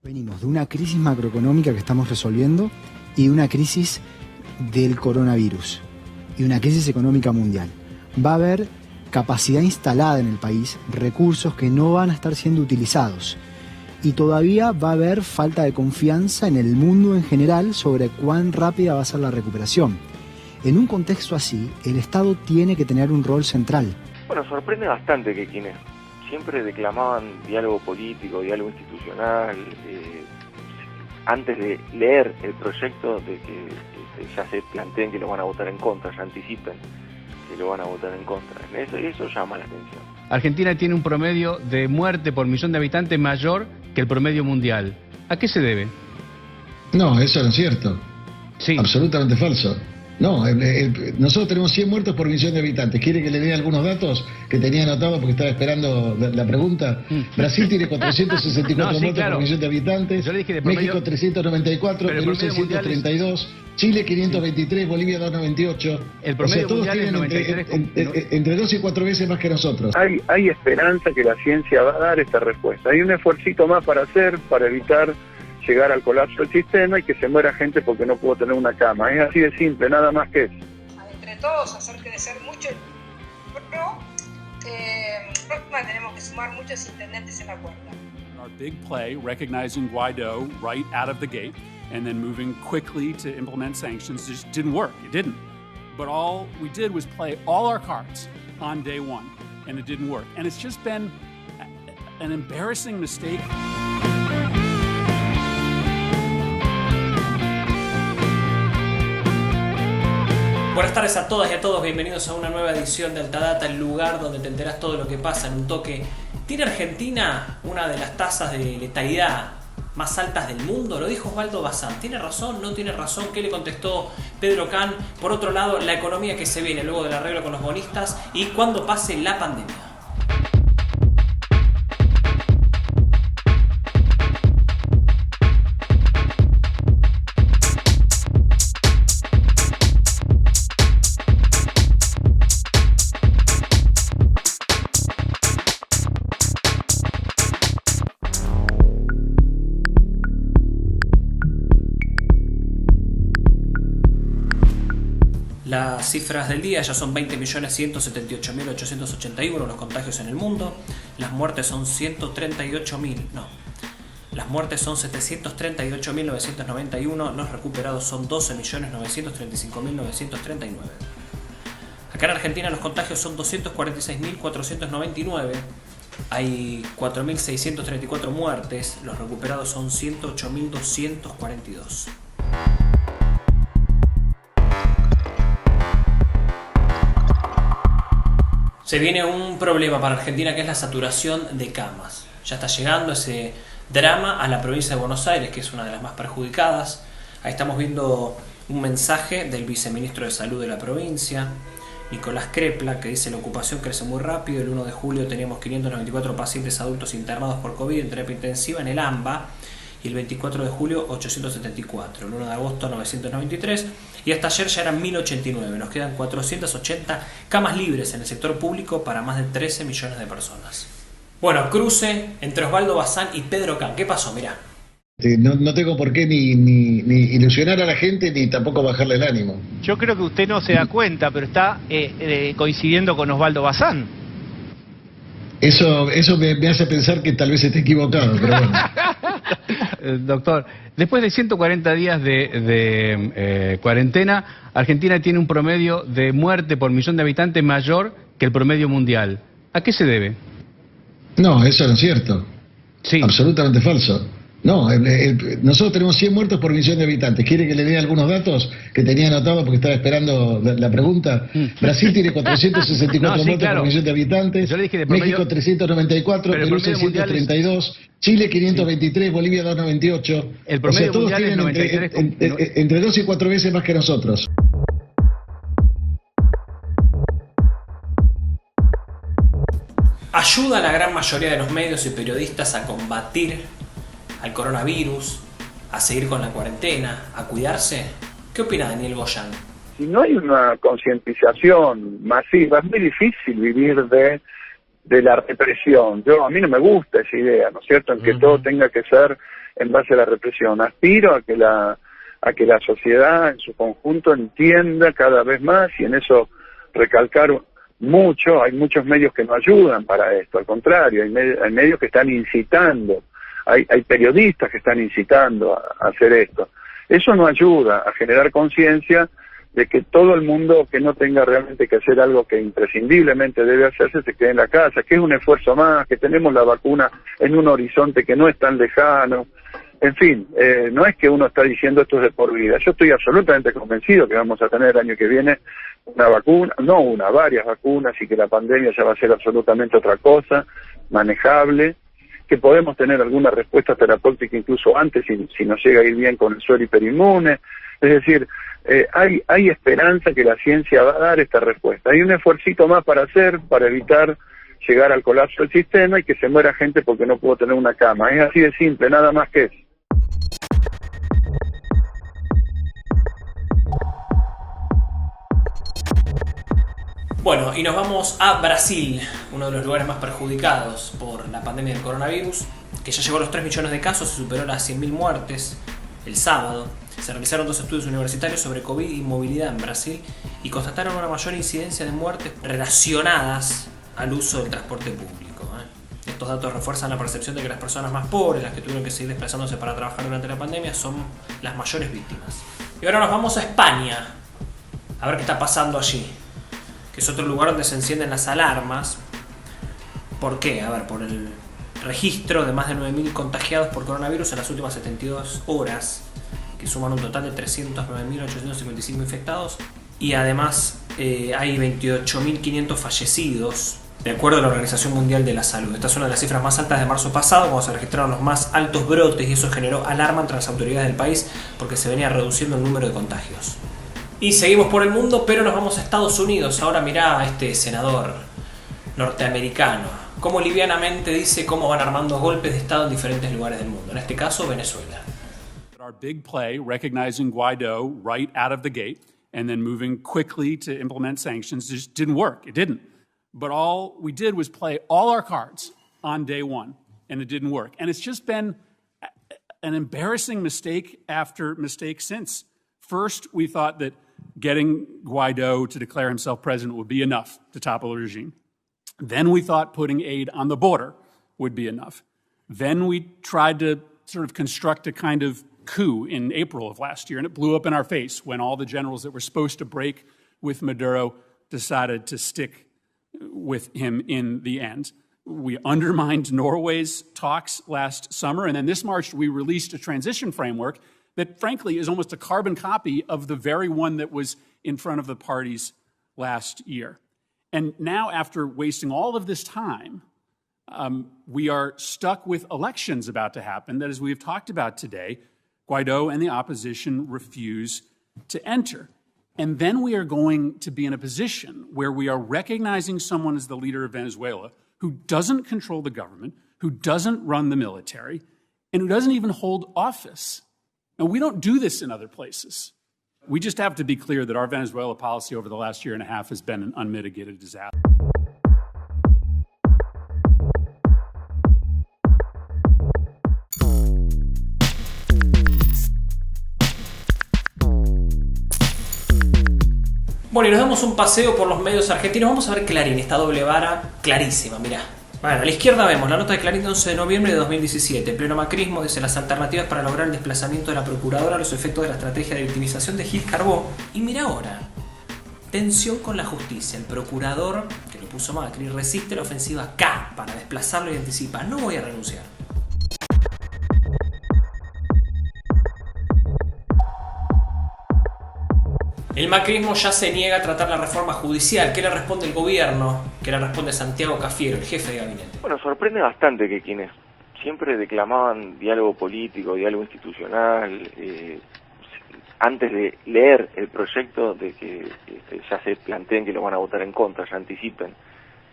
Venimos de una crisis macroeconómica que estamos resolviendo y de una crisis del coronavirus y una crisis económica mundial. Va a haber capacidad instalada en el país, recursos que no van a estar siendo utilizados y todavía va a haber falta de confianza en el mundo en general sobre cuán rápida va a ser la recuperación. En un contexto así, el Estado tiene que tener un rol central. Bueno, sorprende bastante que quienes siempre declamaban diálogo político, diálogo institucional, antes de leer el proyecto, de que ya se planteen que lo van a votar en contra, ya anticipen que lo van a votar en contra. Eso llama la atención. Argentina tiene un promedio de muerte por millón de habitantes mayor que el promedio mundial. ¿A qué se debe? No, eso no es cierto. Sí. Absolutamente falso. No, nosotros tenemos 100 muertos por millón de habitantes. ¿Quiere que le dé algunos datos que tenía anotado porque estaba esperando la pregunta? Brasil tiene 464 muertos por millón de habitantes. Yo le dije de promedio, México 394, Perú 632, Chile 523, Bolivia 298. El promedio todos mundial tienen es 93, entre 2 y 4 veces más que nosotros. Hay esperanza que la ciencia va a dar esta respuesta. Hay un esfuercito más para hacer, para evitar llegar al colapso del sistema y que se muera gente porque no pudo tener una cama. Es así de simple, nada más que eso. Entre todos hacer crecer mucho el PRO, tenemos que sumar muchos intendentes en la cuerda. Our big play, recognizing Guaido right out of the gate and then moving quickly to implement sanctions, just didn't work. It didn't. But all we did was play all our cards on day one, and it didn't work. And it's just been an embarrassing mistake. Buenas tardes a todas y a todos, bienvenidos a una nueva edición de Altadata, el lugar donde te enterás todo lo que pasa en un toque. ¿Tiene Argentina una de las tasas de letalidad más altas del mundo? Lo dijo Osvaldo Bazán. ¿Tiene razón? ¿No tiene razón? ¿Qué le contestó Pedro Can? Por otro lado, la economía que se viene luego del arreglo con los bonistas y cuando pase la pandemia. Las cifras del día ya son 20.178.881 los contagios en el mundo, las muertes son 738.991, los recuperados son 12.935.939. Acá en Argentina los contagios son 246.499, hay 4.634 muertes, los recuperados son 108.242. Se viene un problema para Argentina que es la saturación de camas. Ya está llegando ese drama a la provincia de Buenos Aires, que es una de las más perjudicadas. Ahí estamos viendo un mensaje del viceministro de Salud de la provincia, Nicolás Crepla, que dice: la ocupación crece muy rápido. El 1 de julio teníamos 594 pacientes adultos internados por COVID en terapia intensiva en el AMBA. Y el 24 de julio 874, el 1 de agosto 993 y hasta ayer ya eran 1089. Nos quedan 480 camas libres en el sector público para más de 13 millones de personas. Bueno, cruce entre Osvaldo Bazán y Pedro Can. ¿Qué pasó? Mirá. No tengo por qué ni ilusionar a la gente ni tampoco bajarle el ánimo. Yo creo que usted no se da cuenta, pero está coincidiendo con Osvaldo Bazán. Eso me hace pensar que tal vez esté equivocado, pero bueno. Doctor, después de 140 días de cuarentena, Argentina tiene un promedio de muerte por millón de habitantes mayor que el promedio mundial. ¿A qué se debe? No, eso no es cierto. Sí. Absolutamente falso. No, nosotros tenemos 100 muertos por millón de habitantes. ¿Quiere que le dé algunos datos que tenía anotado porque estaba esperando la pregunta? Brasil tiene 464 muertos por millón de habitantes. Yo le dije de promedio, México 394, Perú 632, Chile 523, Bolivia 298. El promedio todos mundial tienen es 93, entre 2 y 4 veces más que nosotros. ¿Ayuda a la gran mayoría de los medios y periodistas a combatir al coronavirus, a seguir con la cuarentena, a cuidarse? ¿Qué opina Daniel Goyan? Si no hay una concientización masiva, es muy difícil vivir de de la represión. A mí no me gusta esa idea, ¿no es cierto?, en que todo tenga que ser en base a la represión. Aspiro a que la sociedad en su conjunto entienda cada vez más, y en eso recalcar mucho. Hay muchos medios que no ayudan para esto, al contrario, hay medios que están incitando, hay periodistas que están incitando a hacer esto. Eso no ayuda a generar conciencia de que todo el mundo que no tenga realmente que hacer algo que imprescindiblemente debe hacerse se quede en la casa, que es un esfuerzo más, que tenemos la vacuna en un horizonte que no es tan lejano. En fin, no es que uno está diciendo esto es de por vida. Yo estoy absolutamente convencido que vamos a tener el año que viene una vacuna, varias vacunas, y que la pandemia ya va a ser absolutamente otra cosa, manejable, que podemos tener alguna respuesta terapéutica incluso antes si nos llega a ir bien con el suero hiperinmune. Es decir, hay esperanza que la ciencia va a dar esta respuesta. Hay un esfuercito más para hacer, para evitar llegar al colapso del sistema y que se muera gente porque no pudo tener una cama. Es así de simple, nada más que eso. Bueno, y nos vamos a Brasil, uno de los lugares más perjudicados por la pandemia del coronavirus, que ya llegó a los 3 millones de casos y superó las 100.000 muertes el sábado. Se realizaron 2 estudios universitarios sobre COVID y movilidad en Brasil y constataron una mayor incidencia de muertes relacionadas al uso del transporte público. Estos datos refuerzan la percepción de que las personas más pobres, las que tuvieron que seguir desplazándose para trabajar durante la pandemia, son las mayores víctimas. Y ahora nos vamos a España, a ver qué está pasando allí, que es otro lugar donde se encienden las alarmas. ¿Por qué? A ver, por el registro de más de 9.000 contagiados por coronavirus en las últimas 72 horas, que suman un total de 309.855 infectados, y además hay 28.500 fallecidos, de acuerdo a la Organización Mundial de la Salud. Esta es una de las cifras más altas de marzo pasado, cuando se registraron los más altos brotes, y eso generó alarma entre las autoridades del país porque se venía reduciendo el número de contagios. Y seguimos por el mundo, pero nos vamos a Estados Unidos. Ahora mirá a este senador norteamericano, cómo livianamente dice cómo van armando golpes de Estado en diferentes lugares del mundo, en este caso Venezuela. Our big play, recognizing Guaidó right out of the gate and then moving quickly to implement sanctions, just didn't work. It didn't. But all we did was play all our cards on day one, and it didn't work. And it's just been an embarrassing mistake after mistake since. First, we thought that getting Guaidó to declare himself president would be enough to topple the regime. Then we thought putting aid on the border would be enough. Then we tried to sort of construct a kind of coup in April of last year, and it blew up in our face when all the generals that were supposed to break with Maduro decided to stick with him in the end. We undermined Norway's talks last summer, and then this March we released a transition framework that frankly is almost a carbon copy of the very one that was in front of the parties last year. And now, after wasting all of this time, we are stuck with elections about to happen that, as we've talked about today, Guaidó and the opposition refuse to enter. And then we are going to be in a position where we are recognizing someone as the leader of Venezuela who doesn't control the government, who doesn't run the military, and who doesn't even hold office. Now, we don't do this in other places. We just have to be clear that our Venezuela policy over the last year and a half has been an unmitigated disaster. Bueno, y nos damos un paseo por los medios argentinos. Vamos a ver Clarín, esta doble vara clarísima, mirá. Bueno, a la izquierda vemos la nota de Clarín de 11 de noviembre de 2017. Pleno macrismo dice las alternativas para lograr el desplazamiento de la procuradora a los efectos de la estrategia de victimización de Gil Carbó. Y mira ahora, tensión con la justicia. El procurador, que lo puso Macri, resiste la ofensiva K para desplazarlo y anticipa: no voy a renunciar. El macrismo ya se niega a tratar la reforma judicial. ¿Qué le responde el gobierno? ¿Qué le responde Santiago Cafiero, el jefe de gabinete? Bueno, sorprende bastante que quienes siempre declamaban diálogo político, diálogo institucional, antes de leer el proyecto, de que ya se planteen que lo van a votar en contra, ya anticipen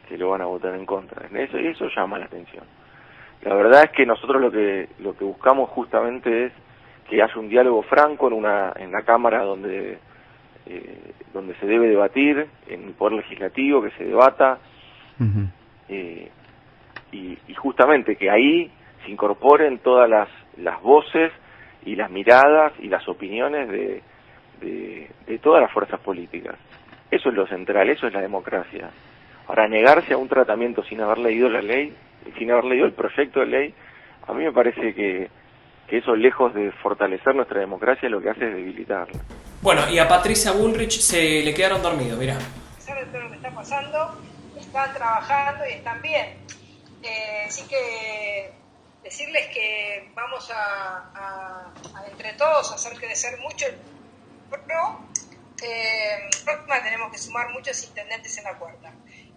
que lo van a votar en contra. Eso llama la atención. La verdad es que nosotros lo que buscamos justamente es que haya un diálogo franco en la Cámara donde se debe debatir, en el Poder Legislativo, que se debata. y justamente que ahí se incorporen todas las voces y las miradas y las opiniones de todas las fuerzas políticas. Eso es lo central, eso es la democracia. Ahora, negarse a un tratamiento sin haber leído la ley, sin haber leído el proyecto de ley, a mí me parece que eso, lejos de fortalecer nuestra democracia, lo que hace es debilitarla. Bueno, y a Patricia Bullrich se le quedaron dormidos, mirá. A pesar de todo lo que está pasando, están trabajando y están bien. Así que decirles que vamos a entre todos hacer crecer mucho el PRO. Tenemos que sumar muchos intendentes en la cuerda.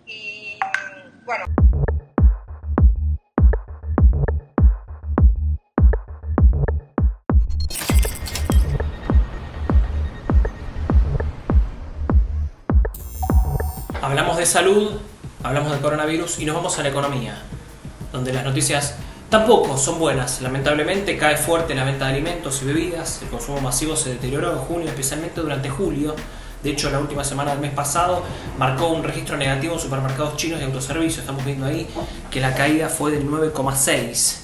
Y bueno. Hablamos de salud, hablamos del coronavirus y nos vamos a la economía, donde las noticias tampoco son buenas. Lamentablemente cae fuerte la venta de alimentos y bebidas, el consumo masivo se deterioró en junio, especialmente durante julio. De hecho, la última semana del mes pasado marcó un registro negativo en supermercados chinos y autoservicios. Estamos viendo ahí que la caída fue del 9,6%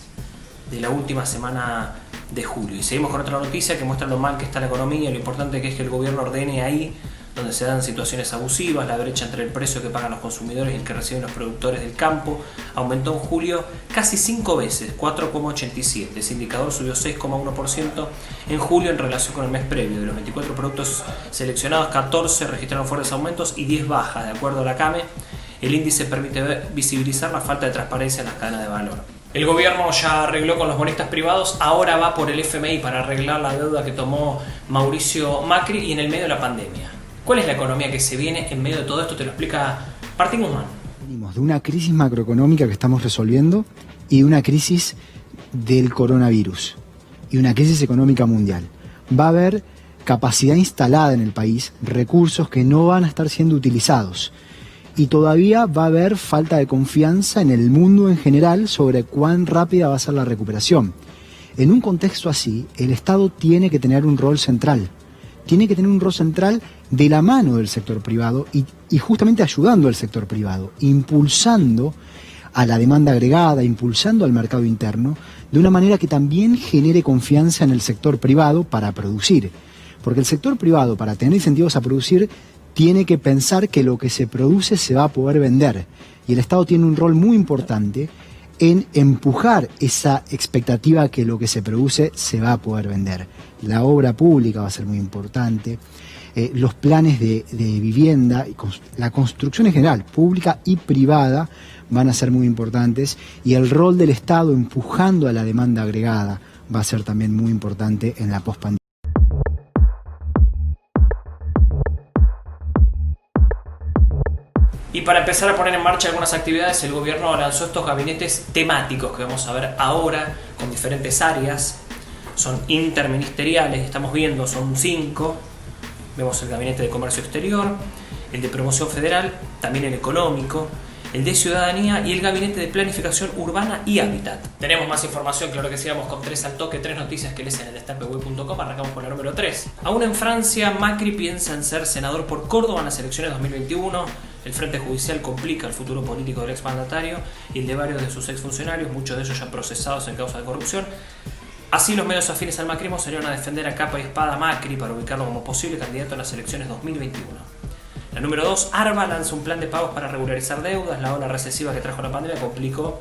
de la última semana de julio. Y seguimos con otra noticia que muestra lo mal que está la economía, lo importante que es que el gobierno ordene ahí donde se dan situaciones abusivas. La brecha entre el precio que pagan los consumidores y el que reciben los productores del campo aumentó en julio casi 5 veces, 4,87. Ese indicador subió 6,1% en julio en relación con el mes previo. De los 24 productos seleccionados, 14 registraron fuertes aumentos y 10 bajas. De acuerdo a la CAME, el índice permite visibilizar la falta de transparencia en las cadenas de valor. El gobierno ya arregló con los bonistas privados, ahora va por el FMI para arreglar la deuda que tomó Mauricio Macri y en el medio de la pandemia. ¿Cuál es la economía que se viene en medio de todo esto? Te lo explica Martín Guzmán. Venimos de una crisis macroeconómica que estamos resolviendo y de una crisis del coronavirus y una crisis económica mundial. Va a haber capacidad instalada en el país, recursos que no van a estar siendo utilizados. Y todavía va a haber falta de confianza en el mundo en general sobre cuán rápida va a ser la recuperación. En un contexto así, el Estado tiene que tener un rol central. Tiene que tener un rol central de la mano del sector privado y justamente ayudando al sector privado, impulsando a la demanda agregada, impulsando al mercado interno, de una manera que también genere confianza en el sector privado para producir. Porque el sector privado, para tener incentivos a producir, tiene que pensar que lo que se produce se va a poder vender. Y el Estado tiene un rol muy importante en empujar esa expectativa que lo que se produce se va a poder vender. La obra pública va a ser muy importante, los planes de vivienda, la construcción en general, pública y privada, van a ser muy importantes, y el rol del Estado empujando a la demanda agregada va a ser también muy importante en la pospandemia. Y para empezar a poner en marcha algunas actividades, el gobierno lanzó estos gabinetes temáticos que vamos a ver ahora con diferentes áreas. Son interministeriales, estamos viendo, son 5. Vemos el gabinete de comercio exterior, el de promoción federal, también el económico, el de ciudadanía y el gabinete de planificación urbana y hábitat. Tenemos más información, claro que sí, vamos con 3 al toque, 3 noticias que lees en el destapeweb.com. Arrancamos con la número 3. Aún en Francia, Macri piensa en ser senador por Córdoba en las elecciones 2021. El frente judicial complica el futuro político del exmandatario y el de varios de sus exfuncionarios, muchos de ellos ya procesados en causa de corrupción. Así, los medios afines al macrismo salieron a defender a capa y espada a Macri para ubicarlo como posible candidato en las elecciones 2021. La número 2, ARBA lanza un plan de pagos para regularizar deudas. La ola recesiva que trajo la pandemia complicó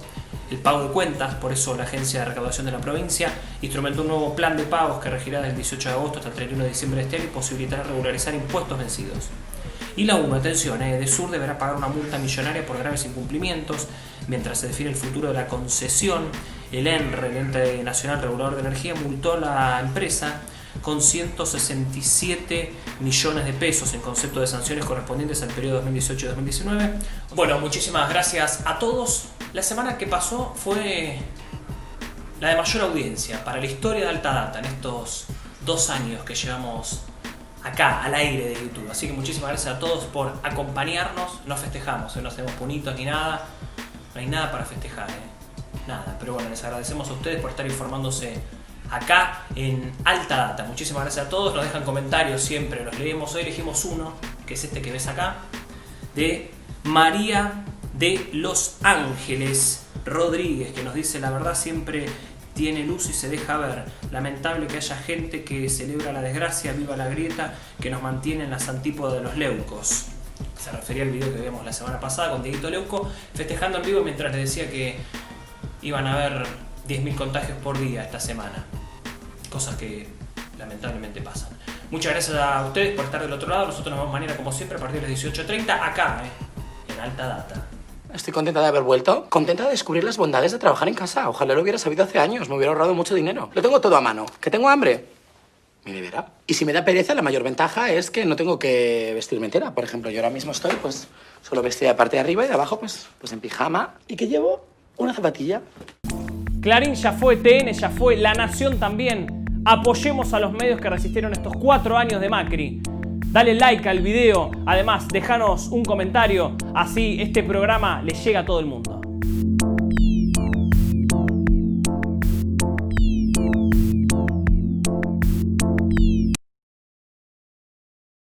el pago de cuentas, por eso la Agencia de Recaudación de la provincia instrumentó un nuevo plan de pagos que regirá del 18 de agosto hasta el 31 de diciembre de este año y posibilitará regularizar impuestos vencidos. Y la 1, atención, Edesur deberá pagar una multa millonaria por graves incumplimientos mientras se define el futuro de la concesión. El ENRE, el Ente Nacional Regulador de Energía, multó a la empresa con 167 millones de pesos en concepto de sanciones correspondientes al periodo 2018 y 2019. Bueno, muchísimas gracias a todos. La semana que pasó fue la de mayor audiencia para la historia de Alta Data en estos 2 años que llevamos acá al aire de YouTube. Así que muchísimas gracias a todos por acompañarnos. No festejamos, no hacemos punitos ni nada. No hay nada para festejar, nada. Pero bueno, les agradecemos a ustedes por estar informándose acá en Alta Data. Muchísimas gracias a todos. Nos dejan comentarios siempre, los leemos. Hoy elegimos uno, que es este que ves acá, de María de Los Ángeles, Rodríguez, que nos dice: la verdad siempre tiene luz y se deja ver. Lamentable que haya gente que celebra la desgracia, viva la grieta, que nos mantiene en las antípodas de los leucos. Se refería al video que vimos la semana pasada con Dieguito Leuco festejando en vivo mientras les decía que iban a haber 10.000 contagios por día esta semana. Cosas que lamentablemente pasan. Muchas gracias a ustedes por estar del otro lado. Nosotros nos vemos mañana como siempre a partir de las 18:30 acá, en Alta Data. Estoy contenta de haber vuelto, contenta de descubrir las bondades de trabajar en casa. Ojalá lo hubiera sabido hace años, me hubiera ahorrado mucho dinero. Lo tengo todo a mano. ¿Que tengo hambre? Me deberá. Y si me da pereza, la mayor ventaja es que no tengo que vestirme entera. Por ejemplo, yo ahora mismo estoy pues solo vestida de parte de arriba y de abajo pues en pijama. Y que llevo una zapatilla. Clarín ya fue, TN ya fue, La Nación también. Apoyemos a los medios que resistieron estos 4 años de Macri. Dale like al video, además déjanos un comentario, así este programa le llega a todo el mundo.